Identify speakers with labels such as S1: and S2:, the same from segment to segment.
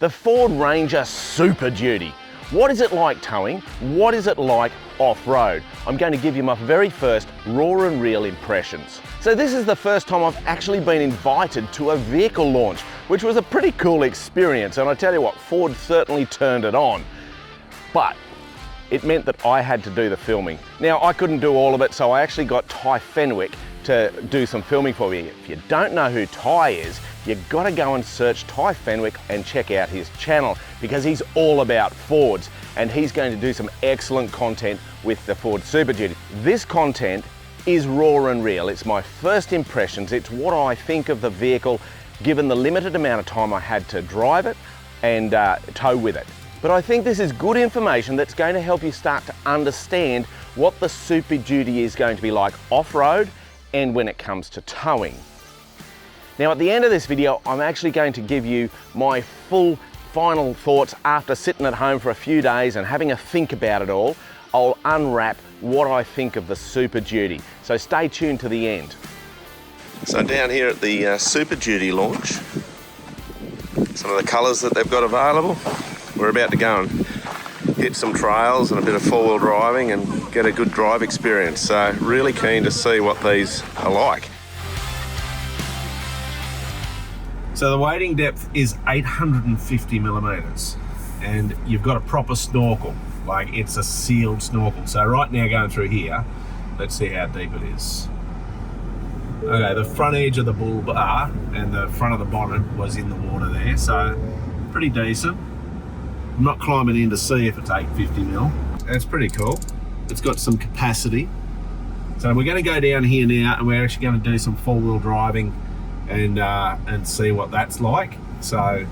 S1: the Ford Ranger Super Duty. What is it like towing? What is it like off-road? I'm going to give you my very first raw and real impressions. So this is the first time I've actually been invited to a vehicle launch, which was a pretty cool experience, and I tell you what, Ford certainly turned it on. But it meant that I had to do the filming. Now, I couldn't do all of it, so I actually got Ty Fenwick to do some filming for me. If you don't know who Ty is, you've got to go and search Ty Fenwick and check out his channel, because he's all about Fords and he's going to do some excellent content with the Ford Super Duty. This content is raw and real. It's my first impressions. It's what I think of the vehicle given the limited amount of time I had to drive it and tow with it. But I think this is good information that's going to help you start to understand what the Super Duty is going to be like off-road and when it comes to towing. Now, at the end of this video, I'm actually going to give you my full final thoughts after sitting at home for a few days and having a think about it all. I'll unwrap what I think of the Super Duty. So stay tuned to the end.
S2: So down here at the Super Duty launch, some of the colours that they've got available. We're about to go and hit some trails and a bit of four-wheel driving and get a good drive experience. So really keen to see what these are like.
S3: So the wading depth is 850 millimeters and you've got a proper snorkel, like it's a sealed snorkel. So right now going through here, let's see how deep it is. Okay, the front edge of the bull bar and the front of the bonnet was in the water there, so pretty decent. I'm not climbing in to see if it's 850 mil. That's pretty cool. It's got some capacity. So we're going to go down here now and we're actually going to do some four-wheel driving and see what that's like. So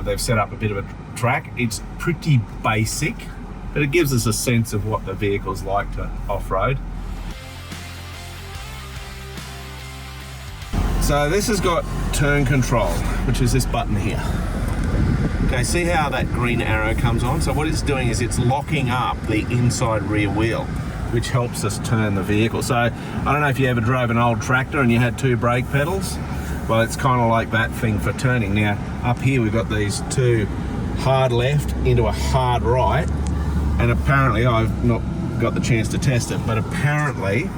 S3: they've set up a bit of a track. It's pretty basic, but it gives us a sense of what the vehicle's like to off-road. So this has got turn control, which is this button here. Okay, see how that green arrow comes on? So what it's doing is it's locking up the inside rear wheel, which helps us turn the vehicle. So I don't know if you ever drove an old tractor and you had two brake pedals. Well, it's kind of like that thing for turning. Now, up here we've got these two hard left into a hard right, and apparently, I've not got the chance to test it, but apparently,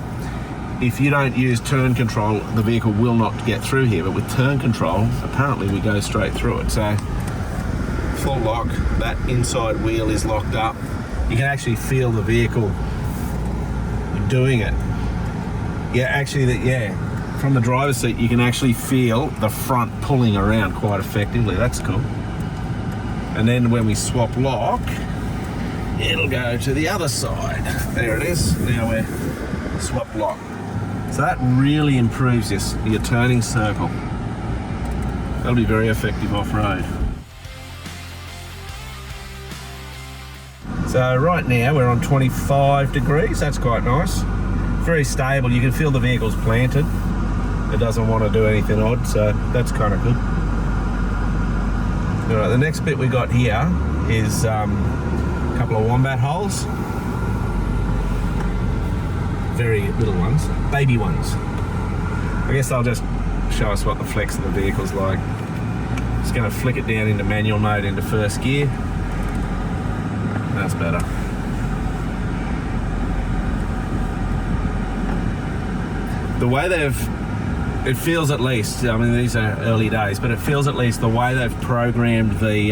S3: if you don't use turn control, the vehicle will not get through here. But with turn control, apparently we go straight through it. So full lock, that inside wheel is locked up. You can actually feel the vehicle doing it. Yeah, actually, from the driver's seat, you can actually feel the front pulling around quite effectively. That's cool. And then when we swap lock, it'll go to the other side. There it is. Now we're swap lock. So that really improves your turning circle. That'll be very effective off-road. So right now we're on 25 degrees, that's quite nice. Very stable, you can feel the vehicle's planted. It doesn't want to do anything odd, so that's kind of good. All right, the next bit we got here is a couple of wombat holes. Very little ones, baby ones. I guess they'll just show us what the flex of the vehicle's like. Just going to flick it down into manual mode into first gear. That's better. The way it feels at least, I mean these are early days, but it feels at least the way they've programmed the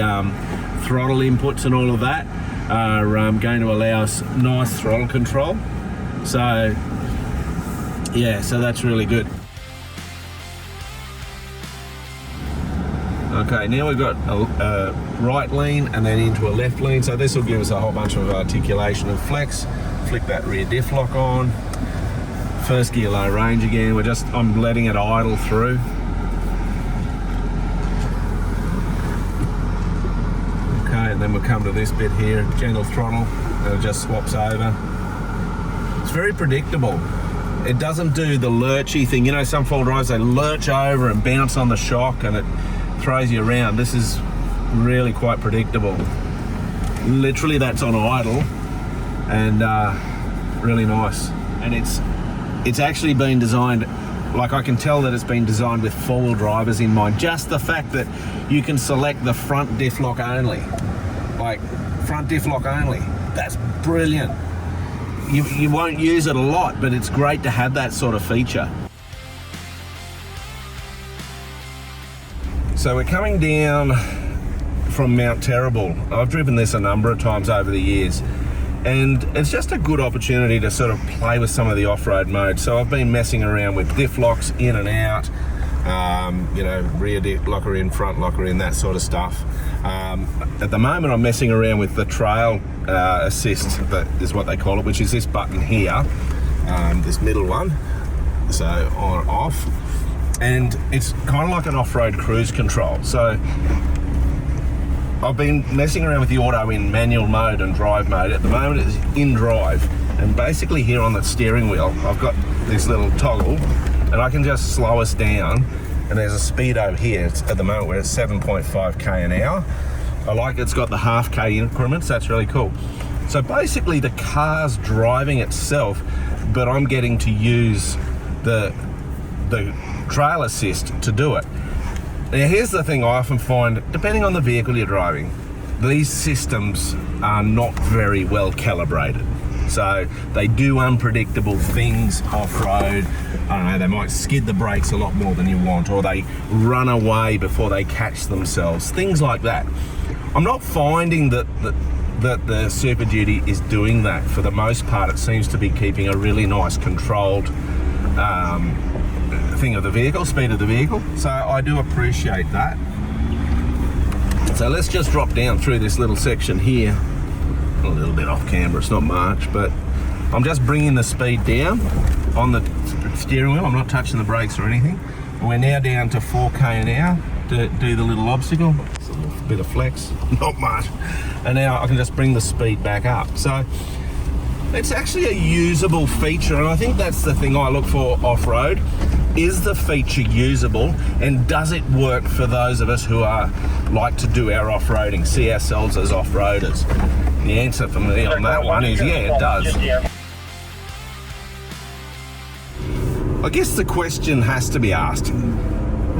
S3: throttle inputs and all of that are going to allow us nice throttle control. So yeah, so that's really good. Okay, now we've got a right lean and then into a left lean. So this will give us a whole bunch of articulation and flex. Flick that rear diff lock on. First gear low range again. I'm letting it idle through. Okay, and then we'll come to this bit here, gentle throttle, and it just swaps over. It's very predictable. It doesn't do the lurchy thing. You know, some four-wheel drives, they lurch over and bounce on the shock and it throws you around. This is really quite predictable. Literally that's on idle and really nice. And it's actually been designed Like, I can tell that it's been designed with four-wheel drivers in mind. Just the fact that you can select the front diff lock only, like front diff lock only, that's brilliant. You won't use it a lot, but it's great to have that sort of feature. So we're coming down from Mount Terrible. I've driven this a number of times over the years, and it's just a good opportunity to sort of play with some of the off-road modes. So I've been messing around with diff locks in and out, you know, rear diff locker in, front locker in, that sort of stuff. At the moment I'm messing around with the trail assist, that is what they call it, which is this button here, this middle one, so on or off, and it's kind of like an off-road cruise control. So I've been messing around with the auto in manual mode and drive mode. At the moment it's in drive, and basically here on the steering wheel I've got this little toggle, and I can just slow us down, and there's a speed over here. It's, at the moment we're at 7.5k an hour. I like it's got the half K increments, that's really cool. So basically the car's driving itself, but I'm getting to use the trail assist to do it. Now here's the thing I often find, depending on the vehicle you're driving, these systems are not very well calibrated. So they do unpredictable things off-road. I don't know, they might skid the brakes a lot more than you want, or they run away before they catch themselves, things like that. I'm not finding that the Super Duty is doing that. For the most part, it seems to be keeping a really nice controlled thing of the vehicle, speed of the vehicle. So I do appreciate that. So let's just drop down through this little section here. A little bit off camera, it's not much, but I'm just bringing the speed down on the steering wheel. I'm not touching the brakes or anything. And we're now down to 4k an hour to do the little obstacle. It's a little bit of flex, not much. And now I can just bring the speed back up. So it's actually a usable feature, and I think that's the thing I look for off-road. Is the feature usable, and does it work for those of us who are like to do our off-roading, see ourselves as off-roaders? The answer for me on that one is yeah, it does. I guess the question has to be asked,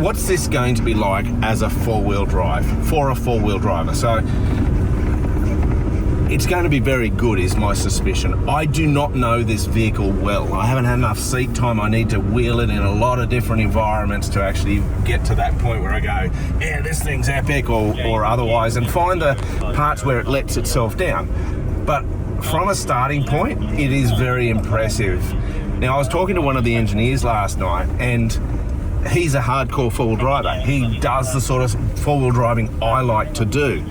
S3: what's this going to be like as a four-wheel drive, for a four-wheel driver? So it's going to be very good, is my suspicion. I do not know this vehicle well. I haven't had enough seat time. I need to wheel it in a lot of different environments to actually get to that point where I go, yeah, this thing's epic, or otherwise, and find the parts where it lets itself down. But from a starting point, it is very impressive. Now, I was talking to one of the engineers last night, and he's a hardcore four-wheel driver. He does the sort of four-wheel driving I like to do.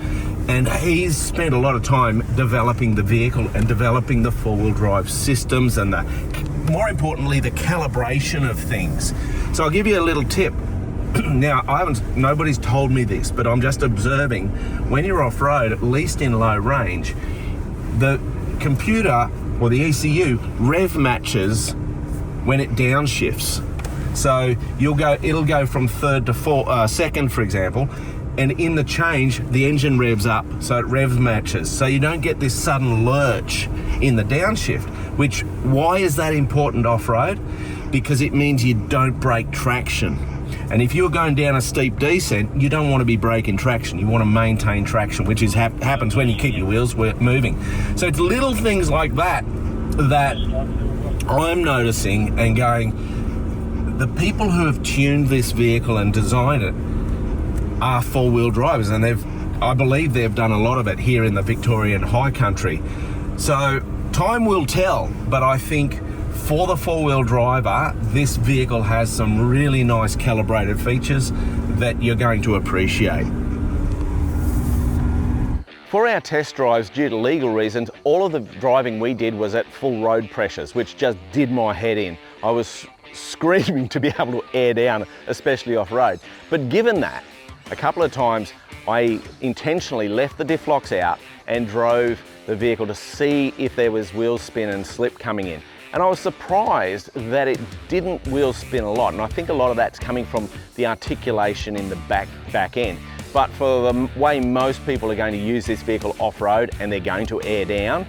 S3: And he's spent a lot of time developing the vehicle and developing the four-wheel drive systems and more importantly, the calibration of things. So I'll give you a little tip. Now, nobody's told me this, but I'm just observing, when you're off-road, at least in low range, the computer or the ECU rev matches when it downshifts. So it'll go from third to second, for example, and in the change, the engine revs up, so it rev matches. So you don't get this sudden lurch in the downshift, why is that important off-road? Because it means you don't break traction. And if you're going down a steep descent, you don't want to be breaking traction. You want to maintain traction, which happens when you keep your wheels moving. So it's little things like that I'm noticing and going, the people who have tuned this vehicle and designed it are four-wheel drivers, and I believe they've done a lot of it here in the Victorian high country. So time will tell, but I think for the four-wheel driver, this vehicle has some really nice calibrated features that you're going to appreciate.
S1: For our test drives, due to legal reasons, all of the driving we did was at full road pressures, which just did my head in. I was screaming to be able to air down, especially off-road. But given that, a couple of times I intentionally left the diff locks out and drove the vehicle to see if there was wheel spin and slip coming in. And I was surprised that it didn't wheel spin a lot. And I think a lot of that's coming from the articulation in the back end. But for the way most people are going to use this vehicle off-road and they're going to air down,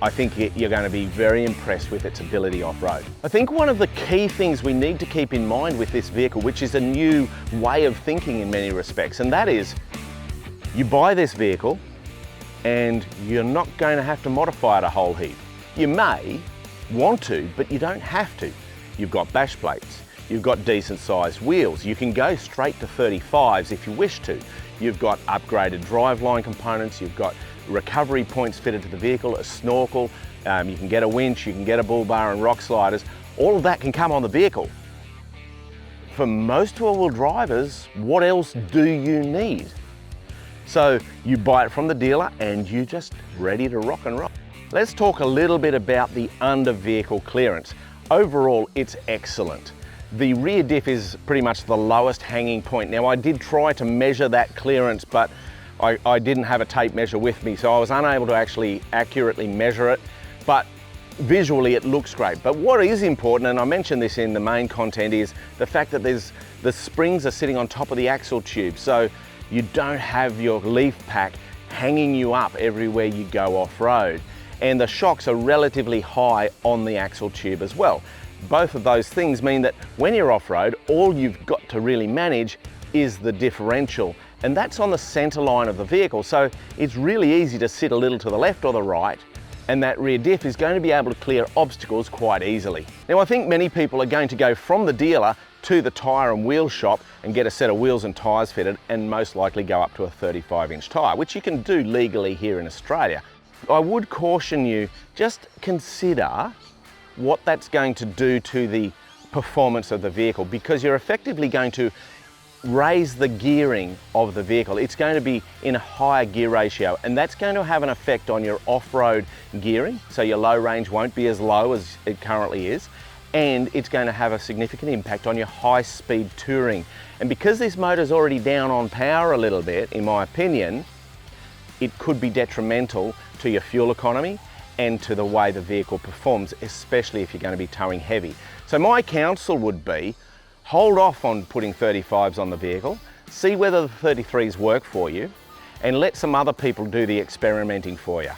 S1: I think you're going to be very impressed with its ability off-road. I think one of the key things we need to keep in mind with this vehicle, which is a new way of thinking in many respects, and that is you buy this vehicle and you're not going to have to modify it a whole heap. You may want to, but you don't have to. You've got bash plates, you've got decent sized wheels, you can go straight to 35s if you wish to. You've got upgraded driveline components, you've got recovery points fitted to the vehicle, a snorkel, you can get a winch, you can get a bull bar and rock sliders. All of that can come on the vehicle. For most all-wheel drivers, what else do you need? So you buy it from the dealer and you're just ready to rock and roll. Let's talk a little bit about the under-vehicle clearance. Overall, it's excellent. The rear diff is pretty much the lowest hanging point. Now, I did try to measure that clearance, but I didn't have a tape measure with me, so I was unable to actually accurately measure it, but visually it looks great. But what is important, and I mentioned this in the main content, is the fact that the springs are sitting on top of the axle tube, so you don't have your leaf pack hanging you up everywhere you go off-road. And the shocks are relatively high on the axle tube as well. Both of those things mean that when you're off-road, all you've got to really manage is the differential, and that's on the center line of the vehicle. So it's really easy to sit a little to the left or the right, and that rear diff is going to be able to clear obstacles quite easily. Now, I think many people are going to go from the dealer to the tyre and wheel shop and get a set of wheels and tyres fitted, and most likely go up to a 35-inch tyre, which you can do legally here in Australia. I would caution you, just consider what that's going to do to the performance of the vehicle, because you're effectively going to raise the gearing of the vehicle. It's going to be in a higher gear ratio, and that's going to have an effect on your off-road gearing, so your low range won't be as low as it currently is, and it's going to have a significant impact on your high-speed touring. And because this motor's already down on power a little bit, in my opinion, it could be detrimental to your fuel economy and to the way the vehicle performs, especially if you're going to be towing heavy. So my counsel would be, hold off on putting 35s on the vehicle, see whether the 33s work for you, and let some other people do the experimenting for you.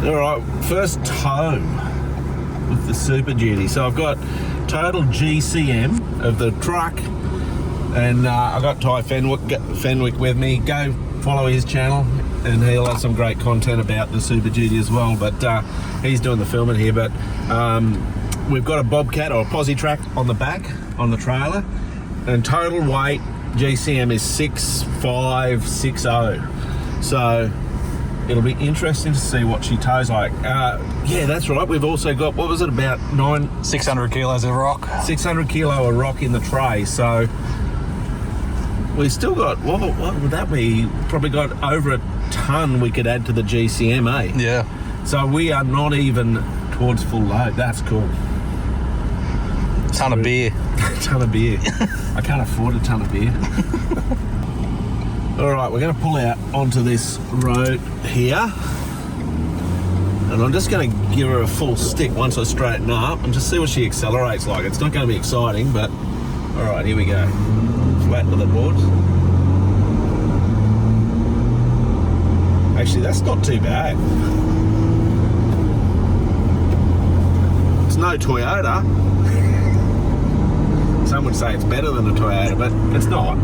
S3: All right, first tow with the Super Duty. So I've got total GCM of the truck, and I've got Ty Fenwick with me. Go follow his channel, and he'll have some great content about the Super Duty as well, but he's doing the filming here. But we've got a Bobcat or a posi track on the back on the trailer, and total weight GCM is 6560. So it'll be interesting to see what she tows like. Yeah, that's right. We've also got, what was it, about
S4: 600 kilos of rock.
S3: 600 kilo of rock in the tray. So we still got, what would that be? Probably got over a ton we could add to the GCM, eh?
S4: Yeah.
S3: So we are not even towards full load. That's cool.
S4: Ton of beer.
S3: Ton of beer. I can't afford a ton of beer. All right, we're going to pull out onto this road here, and I'm just going to give her a full stick once I straighten up and just see what she accelerates like. It's not going to be exciting, but all right, here we go. Flat to the boards. Actually, that's not too bad. It's no Toyota. Some would say it's better than a Toyota, but it's not.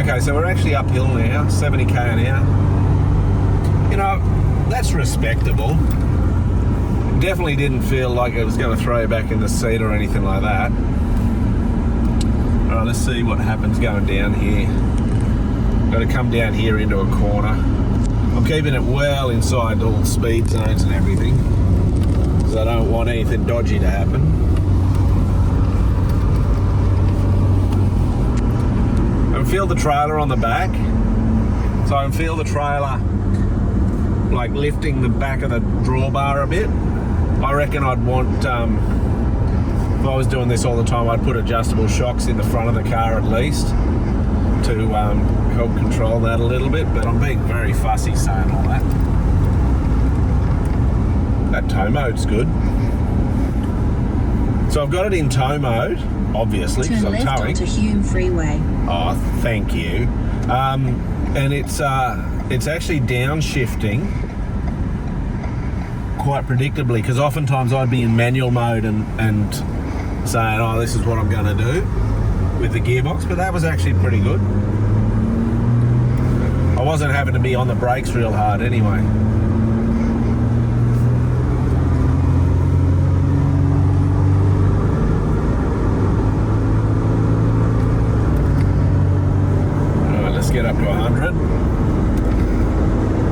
S3: Okay, so we're actually uphill now, 70k an hour. You know, that's respectable. Definitely didn't feel like it was going to throw you back in the seat or anything like that. All right, let's see what happens going down here. Got to come down here into a corner. I'm keeping it well inside all the speed zones and everything, because I don't want anything dodgy to happen. Feel the trailer on the back, so I can feel the trailer like lifting the back of the drawbar a bit. I reckon I'd want, if I was doing this all the time, I'd put adjustable shocks in the front of the car at least to help control that a little bit, but I'm being very fussy saying all that. That tow mode's good. So I've got it in tow mode, obviously, because I'm towing.
S5: Turn left onto Hume Freeway.
S3: Oh, thank you. And it's it's actually downshifting quite predictably, because oftentimes I'd be in manual mode and saying, oh, this is what I'm going to do with the gearbox, but that was actually pretty good. I wasn't having to be on the brakes real hard anyway. Alright, let's get up to 100.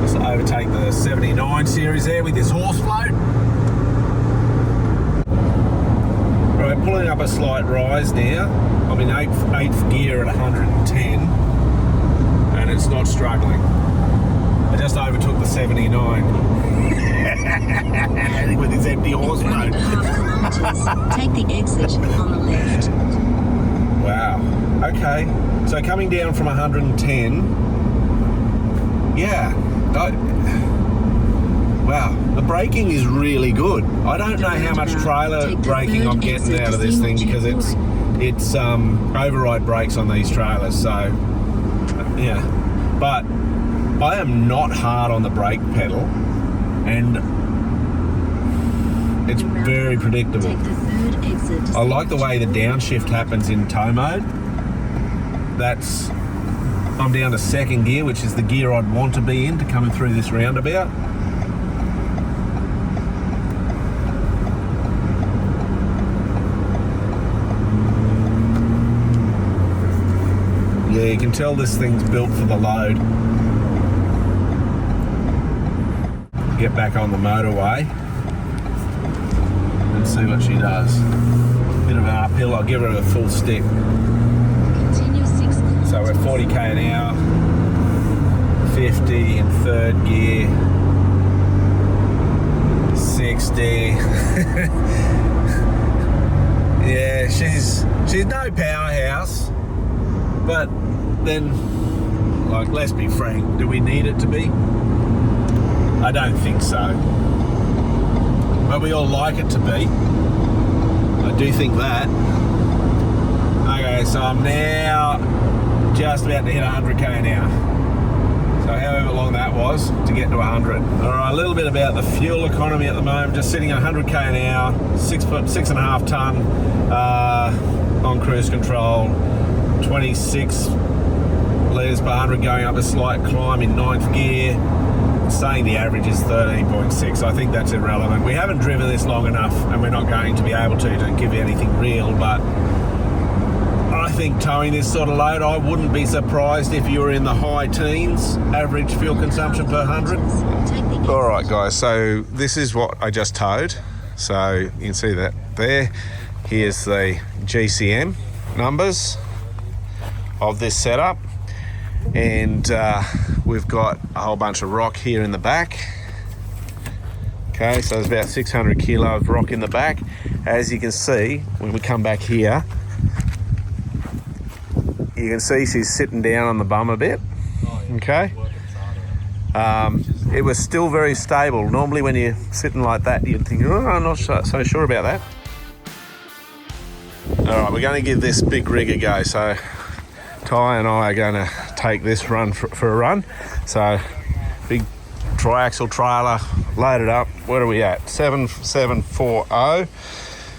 S3: Let's overtake the 79 series there with this horse float. Right, pulling up a slight rise now. I'm in eighth gear at 110, and it's not struggling. I just overtook the 79 with his empty horse float.
S5: Take the exit on the left.
S3: Wow. Okay. So coming down from 110. Yeah. Wow. The braking is really good. I don't know how much trailer braking I'm getting out of this thing, because it's override brakes on these trailers. So yeah. But I am not hard on the brake pedal, and it's very predictable. I like the way the downshift happens in tow mode. I'm down to second gear, which is the gear I'd want to be in to come through this roundabout. Yeah, you can tell this thing's built for the load. Get back on the motorway and see what she does. Bit of an uphill, I'll give her a full stick.
S5: Continue 6 kilometers.
S3: So we're 40k an hour, 50 in third gear, 60. Yeah, she's no powerhouse, but then, like, let's be frank, do we need it to be? I don't think so. But we all like it to be. I do think that. Okay, so I'm now just about to hit 100k an hour. So however long that was to get to 100. Alright, a little bit about the fuel economy at the moment. Just sitting at 100k an hour, 6.5 tonne on cruise control, 26 litres per 100 going up a slight climb in 9th gear. Saying the average is 13.6. I think that's irrelevant. We haven't driven this long enough, and we're not going to be able to give you anything real, but I think towing this sort of load, I wouldn't be surprised if you were in the high teens average fuel consumption per 100. Alright guys, so this is what I just towed. So you can see that there. Here's the GCM numbers of this setup, and we've got a whole bunch of rock here in the back. Okay, so there's about 600 kilo of rock in the back. As you can see, when we come back here, you can see she's sitting down on the bum a bit. Okay, it was still very stable. Normally when you're sitting like that, you'd think, oh, I'm not so sure about that. All right, we're going to give this big rig a go. So Ty and I are going to take this run for a run. So big triaxle trailer loaded up. What are we at? 7740.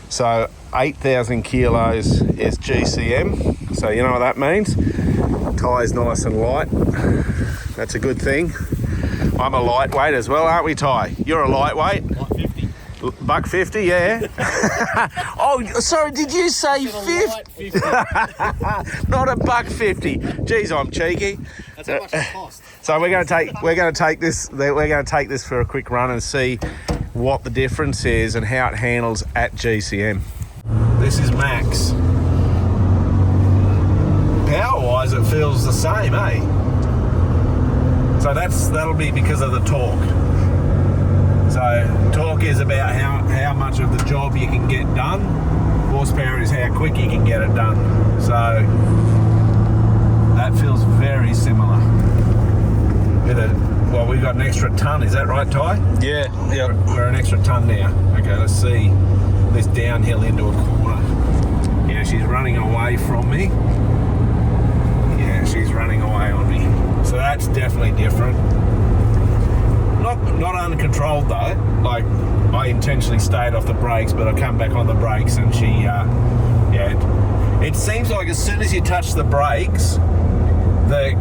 S3: So 8,000 kilos is GCM. So you know what that means. Ty's nice and light. That's a good thing. I'm a lightweight as well, aren't we, Ty? You're a lightweight. $150, yeah. Oh, sorry, did you say 50? Not $150. Geez, I'm cheeky.
S4: That's how much it costs.
S3: So we're going to take this for a quick run and see what the difference is and how it handles at GCM. This is max. Power-wise, it feels the same, eh? So that'll be because of the torque. So torque is about how much of the job you can get done. Horsepower is how quick you can get it done. So that feels very similar. Well, we've got an extra tonne, is that right, Ty?
S4: Yeah, yeah.
S3: We're an extra tonne now. Okay, let's see this downhill into a corner. Yeah, she's running away from me. Yeah, she's running away on me. So that's definitely different. uncontrolled though. Like, I intentionally stayed off the brakes, but I come back on the brakes and she, it seems like as soon as you touch the brakes, the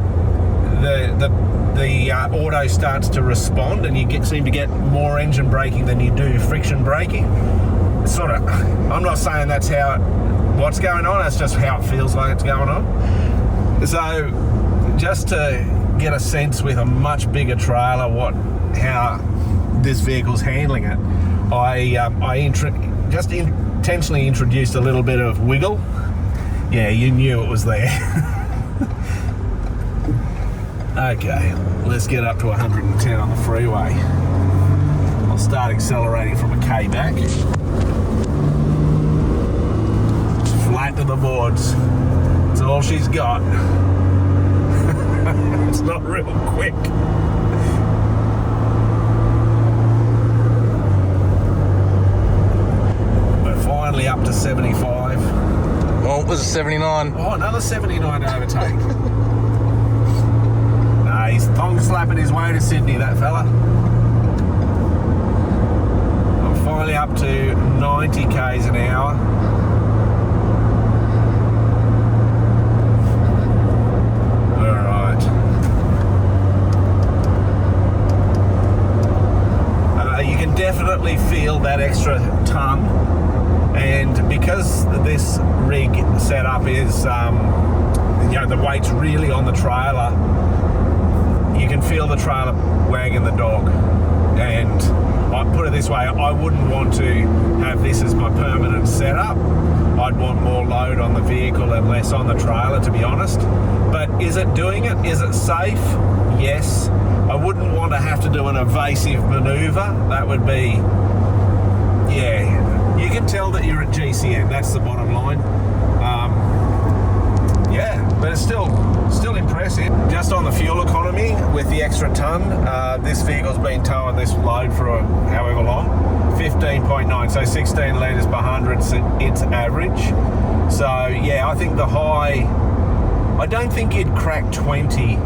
S3: auto starts to respond, and you seem to get more engine braking than you do friction braking. It's sort of, I'm not saying that's what's going on, that's just how it feels like it's going on. So just to get a sense with a much bigger trailer how this vehicle's handling it, I intentionally introduced a little bit of wiggle. Yeah, you knew it was there. Okay, let's get up to 110 on the freeway. I'll start accelerating from a K back. Flat to the boards. That's all she's got. It's not real quick. We're finally up to 75.
S4: Oh, it was a 79.
S3: Oh, another 79 to overtake. He's thong slapping his way to Sydney, that fella. I'm finally up to 90 k's an hour. Alright. You can definitely feel that extra tonne, and because this rig setup is, the weight's really on the trailer, you can feel the trailer wagging the dog. And I put it this way, I wouldn't want to have this as my permanent setup. I'd want more load on the vehicle and less on the trailer, to be honest. But is it doing it? Is it safe? Yes. I wouldn't want to have to do an evasive maneuver. That would be, you can tell that you're at GCN, that's the bottom line. But it's still impressive. Just on the fuel economy with the extra tonne, this vehicle's been towing this load for however long, 15.9, so 16 litres per 100, it's average. So yeah, I think the high, I don't think you'd crack 20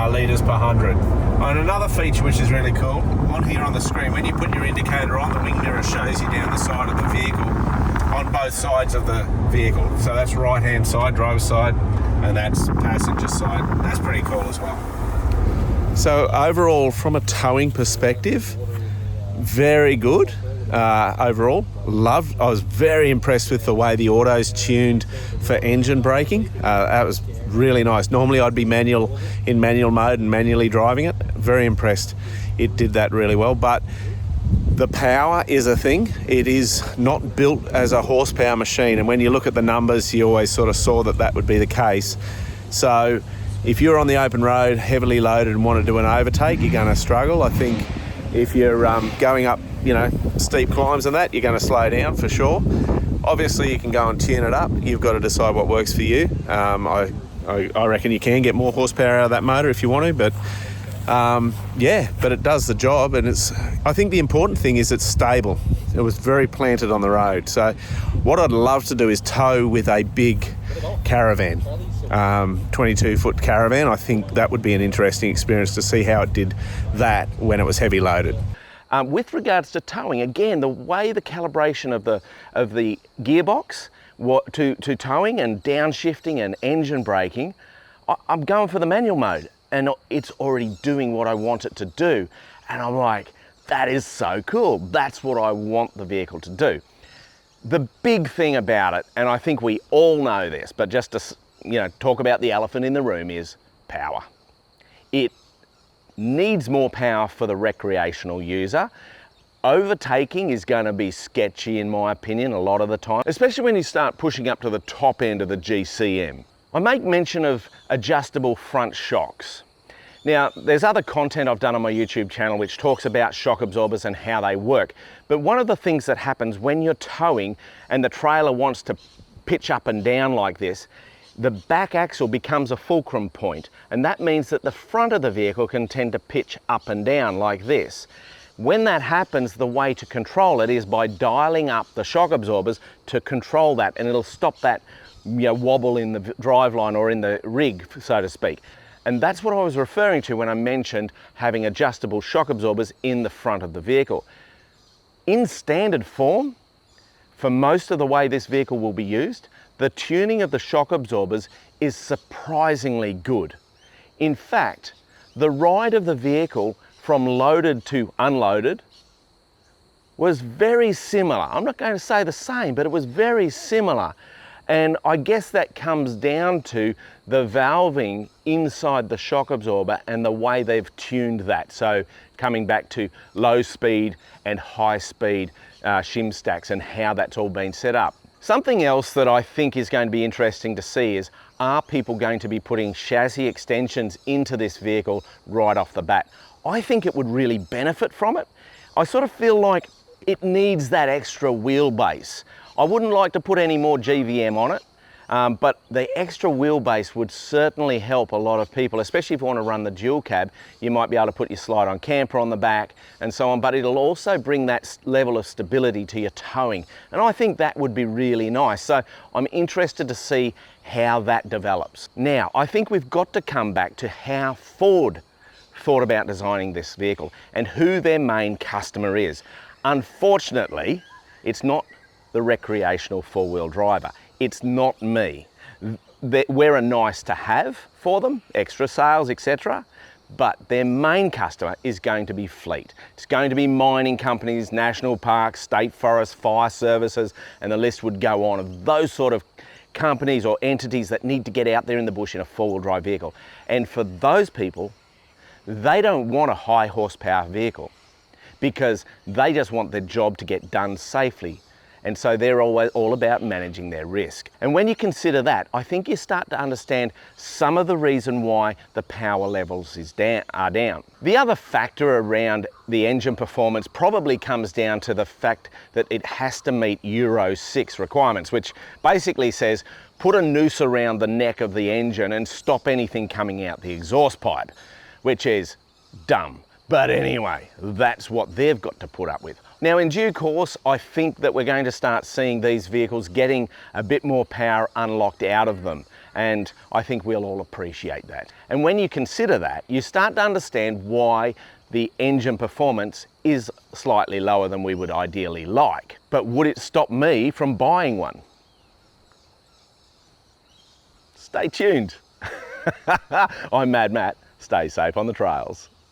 S3: litres per 100. And another feature which is really cool, on here on the screen, when you put your indicator on, the wing mirror shows you down the side of the vehicle, on both sides of the vehicle. So that's right hand side, driver's side, and that's passenger side. That's pretty cool as well. So overall, from a towing perspective, very good. Overall, I was very impressed with the way the auto's tuned for engine braking. That was really nice. Normally I'd be in manual mode and manually driving it. Very impressed. It did that really well, but the power is a thing. It is not built as a horsepower machine, and when you look at the numbers, you always sort of saw that would be the case. So if you're on the open road, heavily loaded, and want to do an overtake, you're going to struggle. I think if you're going up, steep climbs and that, you're going to slow down for sure. Obviously, you can go and tune it up. You've got to decide what works for you. I reckon you can get more horsepower out of that motor if you want to, but but it does the job, and I think the important thing is it's stable. It was very planted on the road. So what I'd love to do is tow with a big caravan, 22-foot caravan. I think that would be an interesting experience to see how it did that when it was heavy loaded.
S1: With regards to towing, again, the way the calibration of the gearbox to towing and downshifting and engine braking, I'm going for the manual mode, and it's already doing what I want it to do. And I'm like, that is so cool. That's what I want the vehicle to do. The big thing about it, and I think we all know this, but just to talk about the elephant in the room, is power. It needs more power for the recreational user. Overtaking is going to be sketchy in my opinion a lot of the time, especially when you start pushing up to the top end of the GCM. I make mention of adjustable front shocks. Now, there's other content I've done on my YouTube channel which talks about shock absorbers and how they work. But one of the things that happens when you're towing and the trailer wants to pitch up and down like this, the back axle becomes a fulcrum point, and that means that the front of the vehicle can tend to pitch up and down like this. When that happens, the way to control it is by dialing up the shock absorbers to control that, and it'll stop that wobble in the driveline or in the rig, so to speak. And that's what I was referring to when I mentioned having adjustable shock absorbers in the front of the vehicle. In standard form, for most of the way this vehicle will be used, the tuning of the shock absorbers is surprisingly good. In fact, the ride of the vehicle from loaded to unloaded was very similar. I'm not going to say the same, but it was very similar. And I guess that comes down to the valving inside the shock absorber and the way they've tuned that. So coming back to low speed and high speed shim stacks and how that's all been set up. Something else that I think is going to be interesting to see is, are people going to be putting chassis extensions into this vehicle right off the bat? I think it would really benefit from it. I sort of feel like it needs that extra wheelbase. I wouldn't like to put any more GVM on it, but the extra wheelbase would certainly help a lot of people, especially if you want to run the dual cab. You might be able to put your slide-on camper on the back and so on, but it'll also bring that level of stability to your towing. And I think that would be really nice. So I'm interested to see how that develops. Now, I think we've got to come back to how Ford thought about designing this vehicle and who their main customer is. Unfortunately, it's not the recreational four-wheel driver. It's not me. We're a nice to have for them, extra sales, etc. But their main customer is going to be fleet. It's going to be mining companies, national parks, state forests, fire services, and the list would go on of those sort of companies or entities that need to get out there in the bush in a four-wheel drive vehicle. And for those people, they don't want a high horsepower vehicle because they just want their job to get done safely. And so they're always all about managing their risk. And when you consider that, I think you start to understand some of the reason why the power levels are down. The other factor around the engine performance probably comes down to the fact that it has to meet Euro 6 requirements, which basically says put a noose around the neck of the engine and stop anything coming out the exhaust pipe, which is dumb. But anyway, that's what they've got to put up with. Now, in due course, I think that we're going to start seeing these vehicles getting a bit more power unlocked out of them. And I think we'll all appreciate that. And when you consider that, you start to understand why the engine performance is slightly lower than we would ideally like. But would it stop me from buying one? Stay tuned. I'm Mad Matt. Stay safe on the trails.